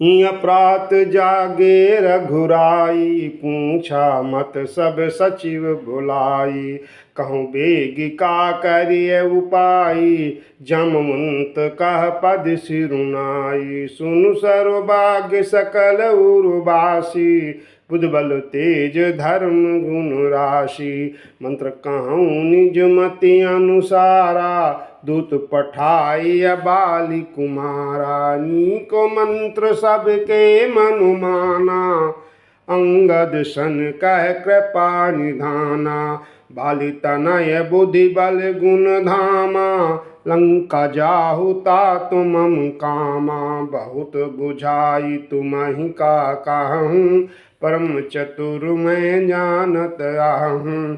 हिय प्रात जागे रघुराई, पूछा मत सब सचिव बुलाई। कहूँ बेग का करिय उपाई, जमवंत कह पद सिरुनाई। सुनु सर्वभाग्य सकल उर्वासी, बुध बल तेज धर्म गुण राशि। मंत्र कहूँ निज मति अनुसारा, दूत पठाई बाली कुमारा। नीको मंत्र सबके मनु माना, अंगद सन कह कृपा निधाना। बाली तनय बुद्धि बल गुण धामा, लंका जाहु तातु मम कामा। बहुत बुझाई तुम्हि का कहूँ, परम चतुर मैं जानत आहूँ।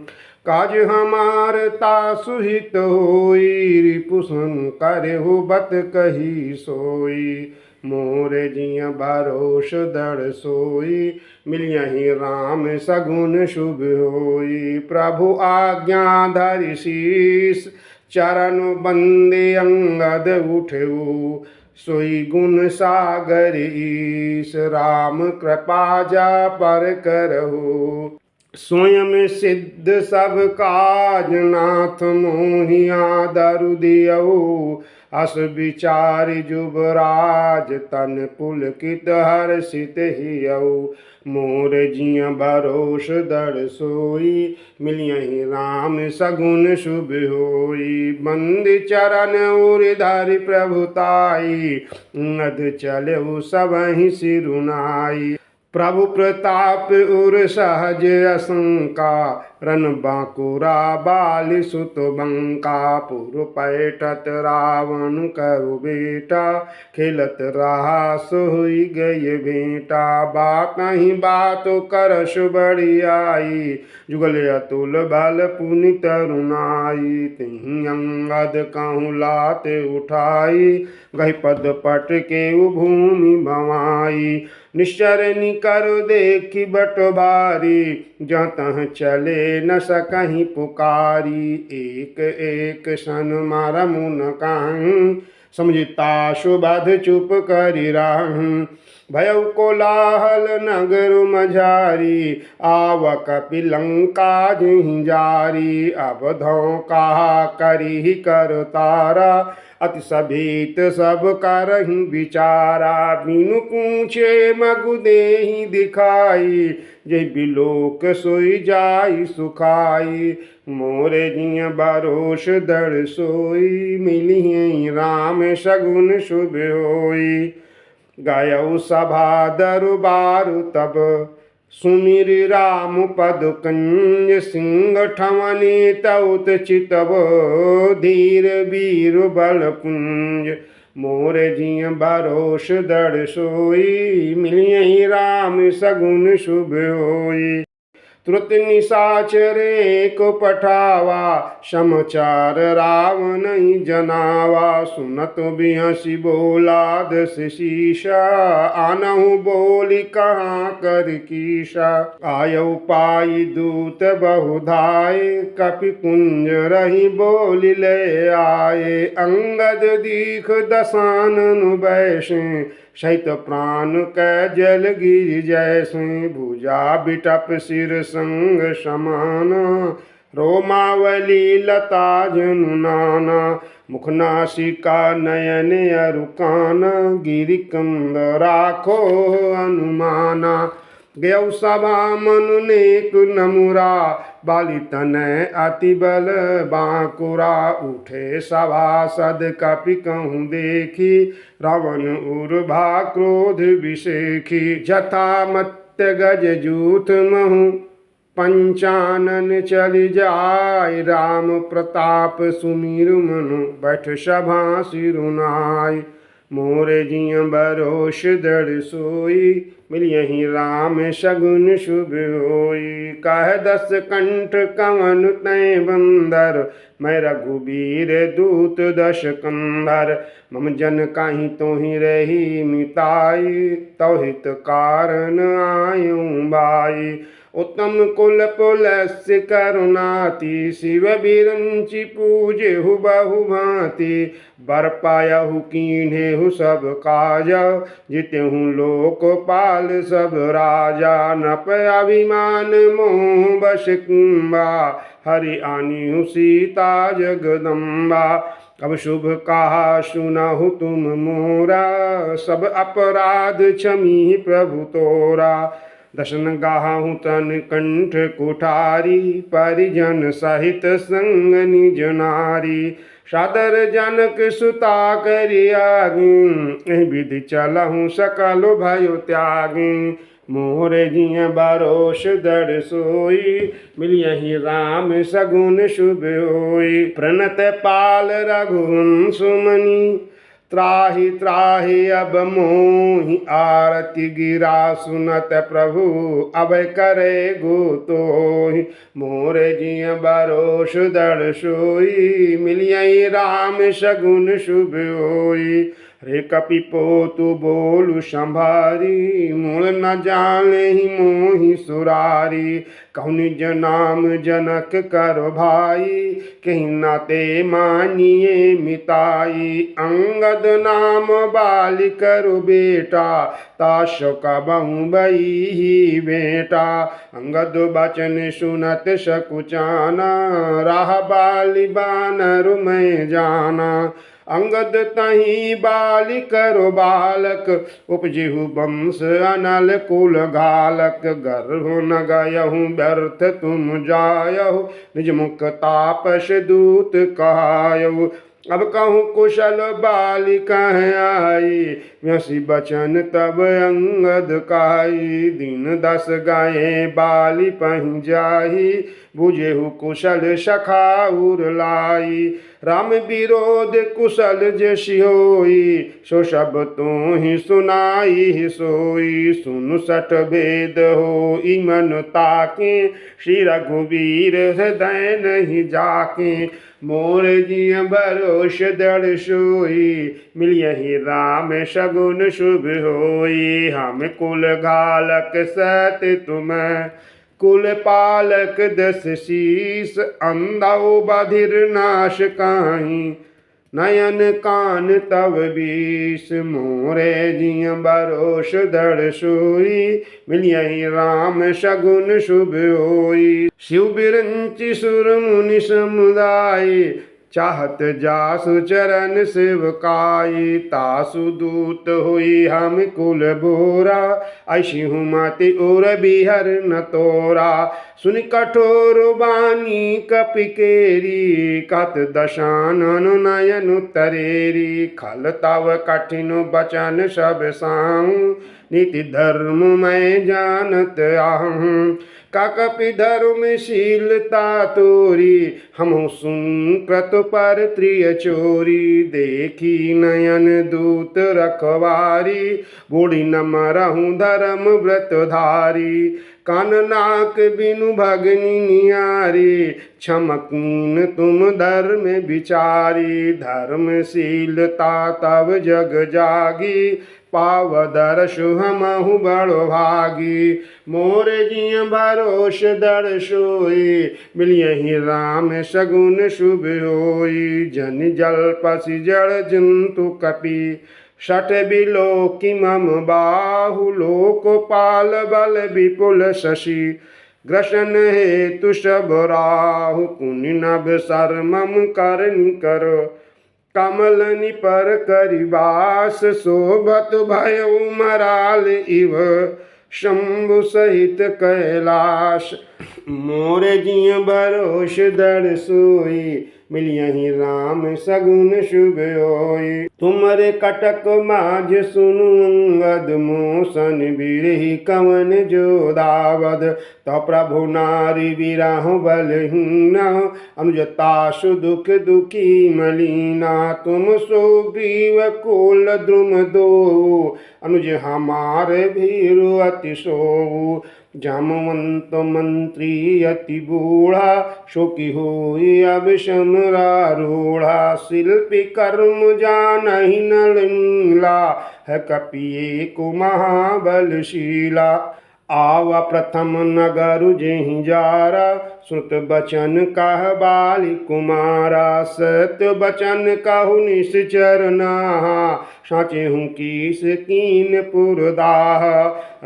काज हमार तासु हित होई, रिपुसन करहु बत कही सोई। मोरे जिय भरोस दृढ़ सोई, मिलियहि राम सगुन शुभ होई। प्रभु आज्ञा धरि शीस, चरण बंदे अंगद उठऊ। सोई गुण सागर ईश, राम कृपा जा पर करहु। स्वयं सिद्ध सब काज नाथ, मोहिया दरु दियऊ। अस विचार जुबराज, तन पुलकित हर्षित हियऊ। मोर जिय भरोस दृढ़ सोई, मिलियहि राम सगुन शुभ होई। बंद चरण उर धरि प्रभुताई, नद चलऊ सबहि सिरुनाई। प्रभु प्रताप उर सहज असंका, रन बांकुरा बाली सुत बंका। पुर पैठत रावण करु बेटा, खेलत रहा सोई गय भेंटा। बात ही बात करस बड़ियाई, जुगल अतुल बल पुनि तरुणाई। तिहि अंगद कहूँ लाते उठाई, गहि पद पट के भूमि भवाई। निश्चर निकर देखी बट भारी, जहाँ तहाँ चले न सकहीं पुकारी। एक एक सन मारमु न कहूँ, समझता सुबध चुप करि रहूँ। भयउ कोलाहल नगर मझारी, आव कपि लंका जिहि जारी। अवधौ कहा करिहि कर तारा, अति सभीत सब करहि विचारा। बिनु पूछे मगु देहि दिखाई, जहि बिलोक सोई जाई सुखाई। मोरे जिय भरोस दृढ़ सोई, मिलिहि राम सगुन शुभ होई। गयउ सभा दरबारु तब, सुमिर राम पद कंज। सिंह ठमनि तउत चितव, धीर वीर बल पुंज। मोर जिय भरोस दृढ़ सोई, मिलियहि राम सगुन शुभ होई। तुरत निशाचर एक पठावा, समाचार रावण ही जनावा। सुनत बिहसि बोला दस शीशा, आनहु बोली कहाँ कर कीशा। आयउ पाई दूत बहुधाय, कपि कुंज रही बोली ले आए। अंगद दीख दसानन बैसे, सहित प्राण कै जल गिर जैसे। भुजा बिटप सिर संग समान, रोमावली लता जनु नाना। मुख नासिका नयन अरु कान, गिरि कंद राखो अनुमाना। गयउ सभा मनु नेक नमुरा, बाली तनय अति बल बांकुरा। उठे सभासद कपि कहूँ देखी, रावण उर्भा क्रोध विषेखी। जथा मत्य गज जूथ महु, पंचानन चलि जाय। राम प्रताप सुमिरु मनु, बैठ सभा सिरुनाय। मोर जिय भरोस दृढ़ सोई, मिलियहि राम सगुन शुभ होई। कह दस कंठ कवन तै बंदर, मैं रघुबीर दूत दश कंधर। मम जन कहीं तोहि रही मिताई, तौहित कारण आयूं बाई। उत्तम कुल पुलस्य करुणाति शिव बिरंचि पूजे हु बहु भांति बर पायहु कीन्हेहु सब काज जितेहु लोकपाल सब राजा नप अभिमान मोह बश कुंबा हरि आनिहु सीता जगदम्बा अब शुभ कहा सुनहु तुम मोरा सब अपराध क्षमी प्रभु तोरा दर्शन गाहु तन कंठ कुठारी परिजन सहित संग निज नारी सादर जनक सुता करियागी विधि चलहु सकल भयो त्यागी मोरे जिय बरोष दर सोई मिलियहि राम सगुन शुभ होई प्रणत पाल रघुवंश सुमनि त्राहि त्राहि अब मोहि आरती गिरा सुनत प्रभु अब करे गोतोहि मोरे जिय बरोष दर सोई मिलियहि राम सगुन शुभ होई रे कपि पोतु बोलु संभारी मूल न जाने ही मोहि सुरारी कहु निज नाम जनक करो भाई कहीं न ते मानिए मिताई अंगद नाम बाली करो बेटा ताशो का बहु बही बेटा अंगद बचन सुनत सकुचाना राह बाली बानर मैं जाना अंगद तही बाली करो बालक उपजिहु वंश अनल कुल घालक गर्भ न गयहु व्यर्थ तुम जायहु निज मुख तापस दूत कहायहु अब कहूँ कुशल बाली कह आई व्यसी बचन तब अंगद काई दिन 10 गाये बाली पही जाही बुझेहु कुशल सखा उर लाई राम विरोध कुशल जसि होई सो सब तो ही सुनाई सोई सुन सठ भेद हो मन ताके श्री रघुवीर हृदय नहीं जाके मोर जिय भरोष दृढ़ सोई मिलियहि राम सगुन शुभ होई हम कुल घालक सत तुम कुल पालक 10 शीस अंधौ बधिर नाश काहि नयन कान तव बीस मोरे जिय बरोष दृढ़ सोई मिलियहि राम सगुन शुभ होई शिव बिरंचि सुर मुनि समुदाय चाहत जासु चरण सेवकाई तासु दूत हुई हम कुल बोरा ऐसी हुमति और बिहर न तोरा सुन कठोर बानी कपिकेरी कत दशानन नयन तरेरी खल तव कठिन बचन सब साऊं नीति धर्म मैं जानत आहूँ कपि धर्मशीलता तोरी हम सुकृत पर त्रिय चोरी देखी नयन दूत रखवारी बूढ़ी न मरहूँ धर्म व्रतधारी कान नाक बिनु भगनी नियारी क्षमकीन तुम धर्म विचारी धर्मशीलता तब जग जागी पावदर्शु हमहु बड़ो भागी मोर जिय भरोष दर सोई मिलियहि राम सगुन शुभ होई जन जल पसि जड़ जंतु कपि शठ बिलोकि मम बाहु लोकपाल बल विपुल शशि ग्रसन हेतु सब राहु पुनि नभ सर मम करनि कर कमलनि पर करिवास शोभत भयउ मराल इव शंभु सहित कैलाश मोर जिय भरोष दर सोई मिलियहि राम सगुन शुभ होई तुमरे कटक माज सुनु अंगद मोसन बिरहि कवन जो दावद तो प्रभु नारी विराह बलहीन अनुजतासु दुख दुखी मलीना तुम सुग्रीव कुल द्रुम दो अनुज हमारे भीरु अति सोऊ जामवंत मंत्री अति बूढ़ा शोकी हुई अब समरारूढ़ा शिल्पी कर्म जानहि न लीला है कपिये को महाबलशीला आव प्रथम नगर जेहि जारा, श्रुत बचन कह बाली कुमारा। सत्य बचन कहु निश्चर नाहा, साचे हूँ कीस कीन पुरदाह।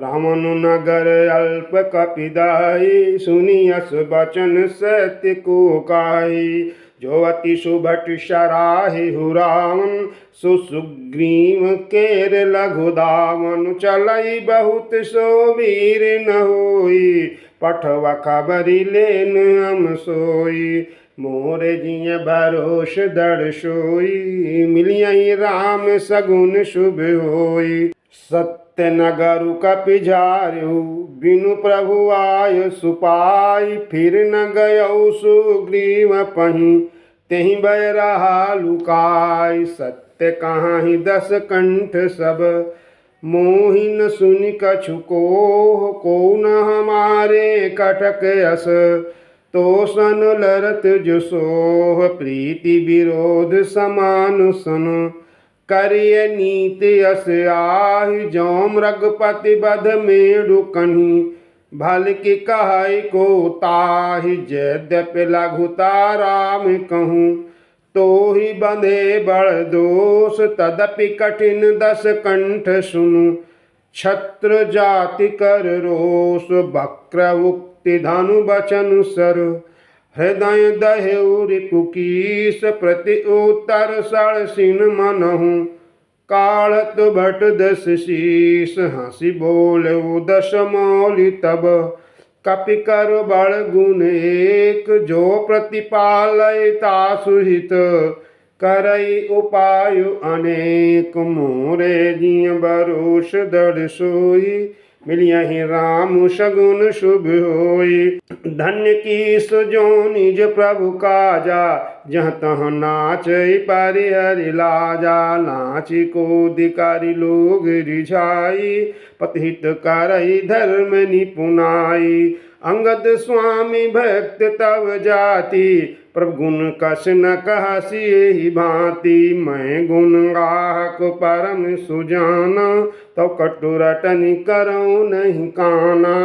रावण नगर अल्प कपिदाई, सुनियस बचन सत्य को काई। जो अति सुभट सराहि हु रावण, सुग्रीव केर लघु दावन। चलई बहुत सो वीर न होई, पठवा खबरी लेन हम सोई। मोरे जिय भरोस दृढ़ सोई, मिलियहि राम सगुन शुभ होई। सत्य नगरु कपि झारहु, बिनु प्रभु आय सुपाई। फिर न गयौ सुग्रीव पहीं, तेहि भय रहा लुकाई। सत्य कहाहि दस कंठ सब, मोहि न सुनि कछु कोह। को न हमारे कटक यस, तो सन लरत जो सोह। प्रीति विरोध समान सन, करिय नीति यस आहि। जो मृगपति बध मेढ़ु कन्ही, भल की कहै को ताहि। यद्यपि लघुता राम कहूँ, तो ही बंधे बड़ दोष। तदपि कठिन दस कंठ सुनु, क्षत्र जाति कर रोष। वक्र उक्ति धनु बचन सर, हृदय दहेउ रिपुकीस। प्रति उत्तर सड़सिन मनहु, काढ़त भट दस शीस। हंसी बोले दस मौलि तब, कपि कर बड़ गुण एक। जो प्रतिपालय तासु हित, करई उपाय अनेक। मोरे जिय भरोस दृढ़ सोई, मिलियहि राम सगुन शुभ होई। धन्य कीस जो निज प्रभु काजा, जहाँ तहाँ नाचै परिहरि लाजा। नाचि कोदिकारी लोग रिझाई, पतिहित करई धर्म निपुनाई। अंगद स्वामी भक्त तव जाति, प्रभु गुण कस न कहसि एहि भांति। मैं गुण गाहक परम सुजाना, तव कटु रटनि करऊँ नहीं काना।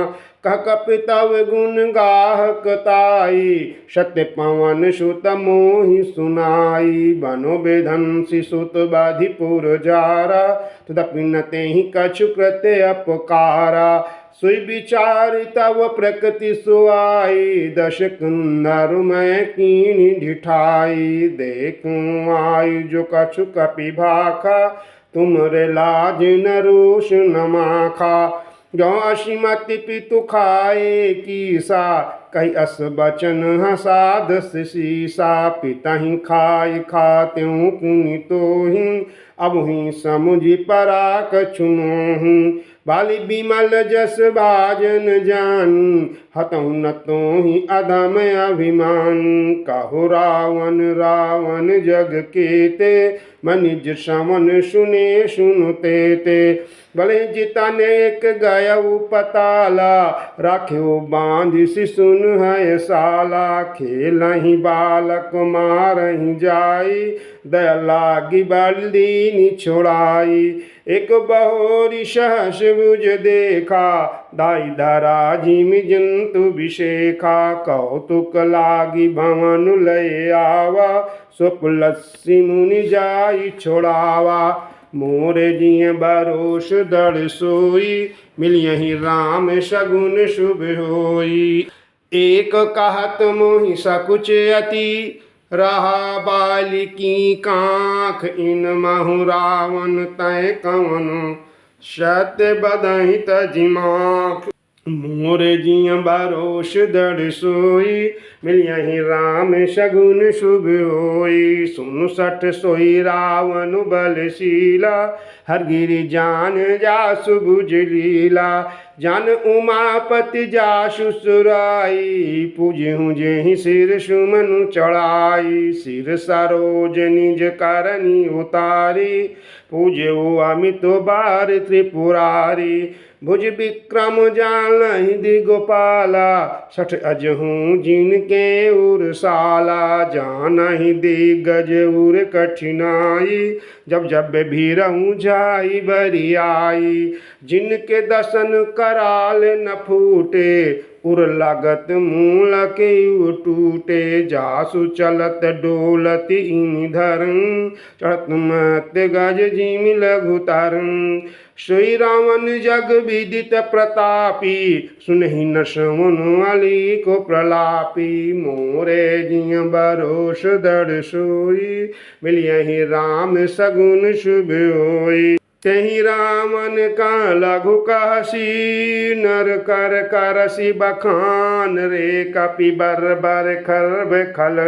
कह कपि तव गुण गाहक ताई, सत्य पवन सुत मोहि सुनाई। बनो बेधंसि सुत बाधिपुर जारा, तदपि न तेहि कछु कृत्य अपकारा। सुई विचार तव प्रकृति सुआई, दश किन्नर मैं कीनि ढिठाई। देखूं आयु जो कछु कपि भाखा, तुमरे लाज न रोष न माखा। जो असिमति पितु खाए कीसा, कही अस बचन हंसा दस शीसा। पितहि खाई खात्यों पुनि तोहि, अबहि समुझि परा कछु मोहि। बाली बिमल जस बाजन जानी, हतहु न तोहि अधम अभिमान। कहो रावण रावण जग केते, मनिज श्रवण सुने सुनते ते। भले जितने एक गयऊ पताला, राख्यो बांधि सिसुन है साला। खेलहि बालक मारहि जाई, दया लागी बल्दीनि छोड़ाई। एक बहोरी सहस भुज देखा, दाई धरा झिमि जंतु विशेखा। कौतुक लागी भवन लय आवा, स्वपुलस्सी मुनि जाई छोड़ावा। मोरे जिय भरोस दृढ़ सोई, मिलियहि राम सगुन शुभ होई। एक कहत मोहि सकुच अति, रहा बालिकी कांख इन महु। रावण तय कवन सत्य बदहि तजिमाख। मोरे जिय भरोस दृढ़ सोई, मिलियहि राम सगुन शुभ होई। सुनु सठ सोई रावण बलशीला, हर गिरि जान जासु भुज लीला। जान उमापति जासु सुराई, पूजहु जेहि सिर सुमनु चढ़ाई। सिर सरोज निज करनी उतारी, पूजहु अमित बार त्रिपुरारी। भुज विक्रम जानहि दिगोपाला, सठ अजहूँ जिनके उरसाला। जानहि दिग्गज उर कठिनाई, जब जब भीरऊँ जाई बरियाई। जिनके दर्शन कराल न फूटे, उर लागत मूल के टूटे। जासु चलत डोलत इंधरं, चढ़त मत गज जिम लघु तरं। श्री रावण जग विदित प्रतापी, सुनहि न श्रवण अली को प्रलापी। मोरे जिय बरोष दृढ़ सोई, मिलियहि राम सगुन शुभ होई। तेहि रावण का लघु कहसी, नर कर करसी बखान रे। कपि बर बर खरब खल,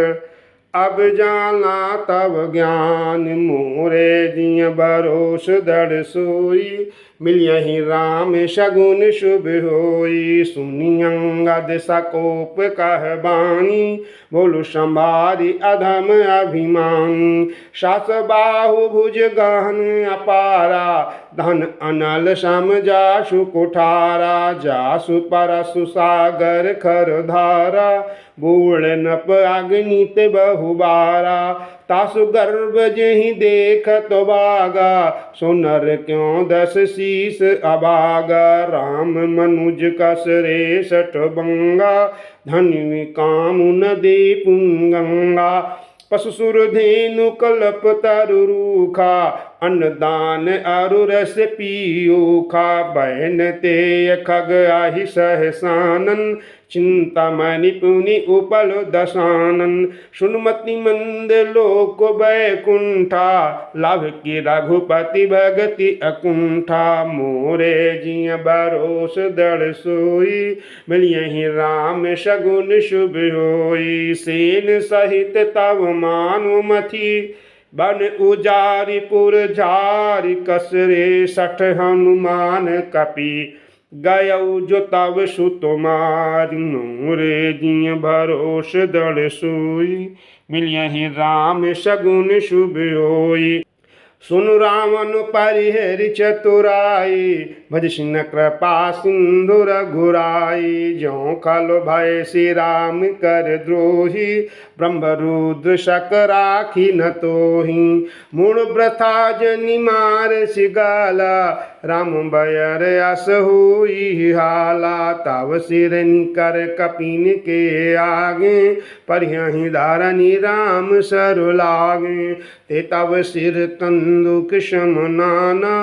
अब जाना तब ज्ञान। मोरे जिय बरोष दृढ़ सोई, मिलियहि राम सगुन शुभ होई। सुनि अंगद सकोप कह बानी, बोलु संभारी अधम अभिमान। सास बाहु भुज गहन अपारा, धन अनल सम जासु कुठारा। जासु परसु सागर खर धारा, बूढ़ नप अग्नित बहुबारा। तासु गर्भ जहि देखत बागा, सो नर क्यों दस शीस अभागा। राम मनुज कस रे सठ बंगा, धन्य काम न दे पुंगंगा। पशु सुर धेनु कल्प तरु रूखा, अन्नदान अरु रस पीयूखा। बैन ते खग आहि सहसानन, चिंतामणि पुनि उपल दशानन। सुनमति मंद लोक बैकुंठा, लाभ की रघुपति भगति अकुंठा। मोरे जिय बरोष दृढ़ सोई, मिलियहि राम सगुन शुभ होई। सेन सहित तव मानुमति, बन उजारि पुर झारि कसरे। सठ हनुमान कपि गयौ जो तव सुत मारि। मोरे जिय बरोष दृढ़ सोई, मिलियहि राम सगुन शुभ होई। सुनु रावण परिहरि चतुराई, भज सिन कृपा सिंधु रघुराई। ज्यों खल भय श्री राम कर द्रोही, ब्रह्म रुद्र शक राखी न तोहि। मूढ़ व्रथा जनि मार सिगाला, राम बयर अस होई हाला। तव सिर निकर कपिन के आगे, परिहहि धरनि राम सर लागे। ते तव सिर कंदुक समनाना,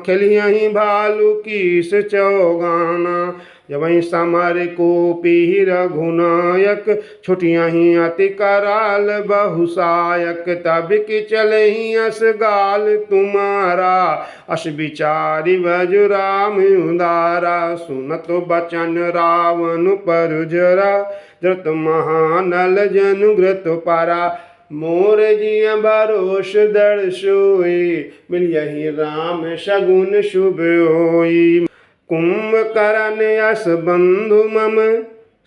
खेलियहि भालु कीस चौगाना। जबहि समर कोपि रघुनायक, छुटियहि अति कराल बहुसायक। तब कि चलहि अस गाल तुम्हारा, अस विचारि भजु राम उदारा। सुनत बचन रावण पर जरा, धृत महानल जनु घृत परा। मोर जिय बरोष दृढ़ सोई, मिलियहि राम सगुन शुभ होई। कुंभकर्ण यश बंधु मम,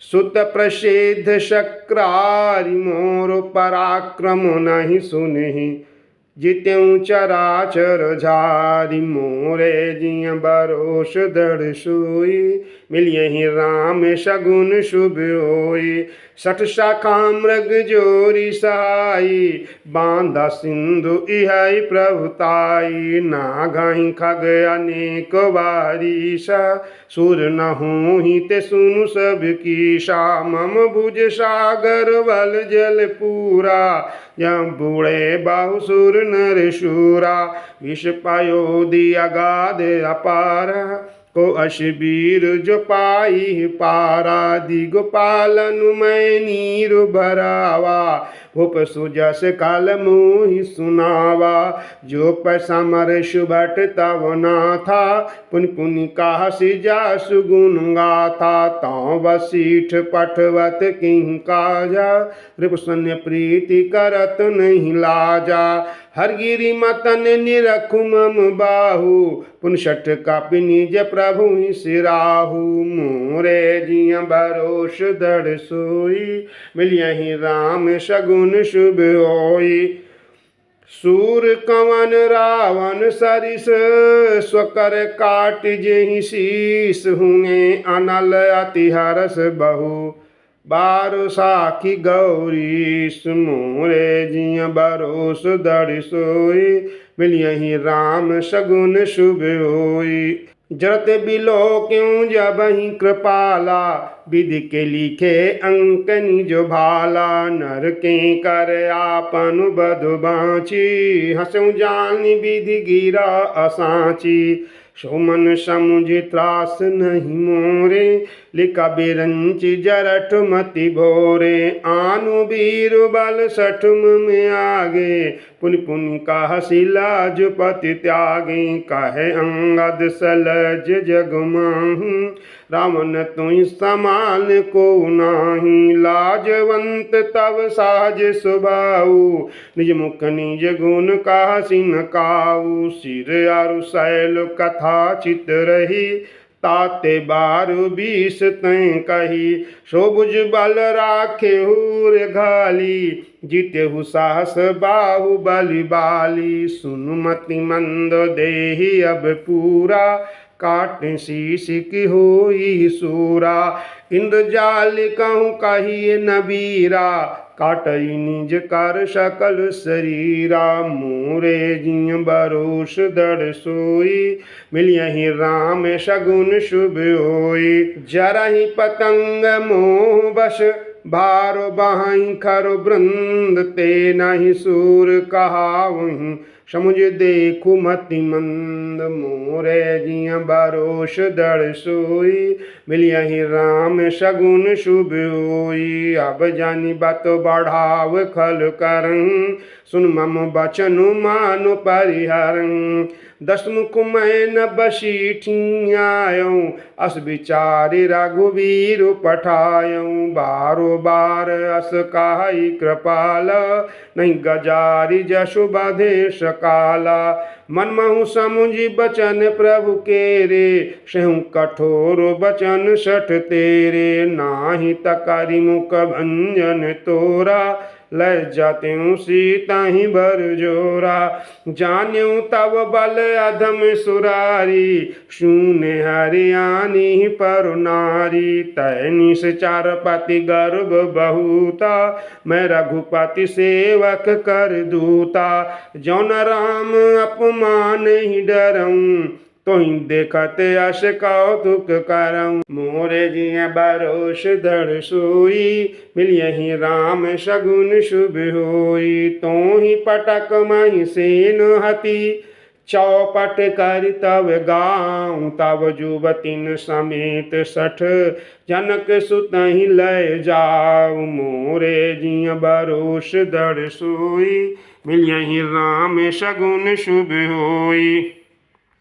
सुत प्रसिद्ध शक्रारि। मोर पराक्रम नहीं सुनहि, जित्यं चराचर झारि। मोरे जिय बरोष दृढ़ सोई, मिलियहि राम सगुन शुभ होई। सठ शाखा मृग जोरी सहाई, बांधा सिंधु इहै प्रभुताई। नागहि खग अनेक बारीसा, सुर न होहि ते सुनु सब कीसा। मम भुज सागर बल जल पूरा, यं बूढ़े बाहु सुर नर शूरा। विष पयोधि अगाध अपारा, को अश वीर जो पाई पारा। दिगोपालन मैं नीर भरावा, भूप सुजस काल मोहि सुनावा। जो पैसामर सुभट तव नाथा, पुनि पुनि काहसी जासु गुण गाथा। तौ वसीठ पठवत किं काजा, रिपुसन प्रीति करत नहीं लाजा। हरगिरि मतन निरखु मम बाहु, पुन सठ कापि निज प्रभु सिराहु। मोरे जिय बरोष दृढ़ सोई, मिलियहि राम सगुन शुभ होई। सूर कवन रावण सरिस स्वकर काट जेहि शीस हुए अनल अति हरस बहु बारो साखी गौरी मोरे जिय बरोस दड़ सोई मिलियहि राम सगुन शुभ होई जरत बिलो क्यों जबहि कृपाला विधि के लिखे अंक निज भाला नर के कर आपन बधु बाँची हंसऊ जानी विधि गिरा असाची सोमन समुझ त्रास नहीं मोरे लिखा बिरंच जरठ मति भोरे आनु वीर बल सठम में आगे पुनि पुनि कह सिलाज पति त्यागे कहे अंगद सलज जग माहू रावण तुई समान को नाही लाजवंत तब साज सुभाऊ निज मुख निज गुण कहा सिन काऊ सिर आरु शैल कथा चित रही ताते बारु बीस तय कही शोभुज बल राखे हूर घाली जीते साहस बाहु बलि बाली सुनु मति मंद देहि अब पूरा काट शीश की होई सूरा इंद्रजाल कहूँ कहिए नबीरा काटई निज कर सकल शरीरा मोरे जिय बरोस दड़ सोई मिलियहि राम सगुन शुभ होई जरहि पतंग मोह बस भारो बहाई खर वृंद ते नहीं सूर कहावहीं समुझ देखु मति मंद मोरे जिय बरोस दड़ सोई मिलियहि राम सगुन शुभ होई अब जानी बात बढ़ाव खल करं सुन मम बचनु मानु परिहरं दसमुख मैं न बसी ठियायऊँ अस विचारि रघुवीर पठायऊँ बारो बार अस काहि कृपाल नहीं गजारि जसु बधे सकाला मनमहु समुझि बचन प्रभु के रे सहु कठोर बचन सठ तेरे नाही तकारी मुख भंजन तोरा लज्जा त्यों सीता ही बर जोरा जान्यू तब बल अधम सुरारी शून्य हरियाणी पर नारी तय निश्चार पति गर्भ बहुता मैं रघुपति सेवक कर दूता जौन राम अपमान ही डरऊँ तोहि देखत यश कौतुक करऊँ मोरे जिय बरोस दड़ सोई मिलियहि राम सगुन शुभ होई तोहि पटक महि सेन हति चौपट कर तब गाँव तब जुबतिन समेत सठ जनक सुतहि लय जाऊ मोरे जिय बरोस दड़ सोई मिलियहि राम सगुन शुभ होई।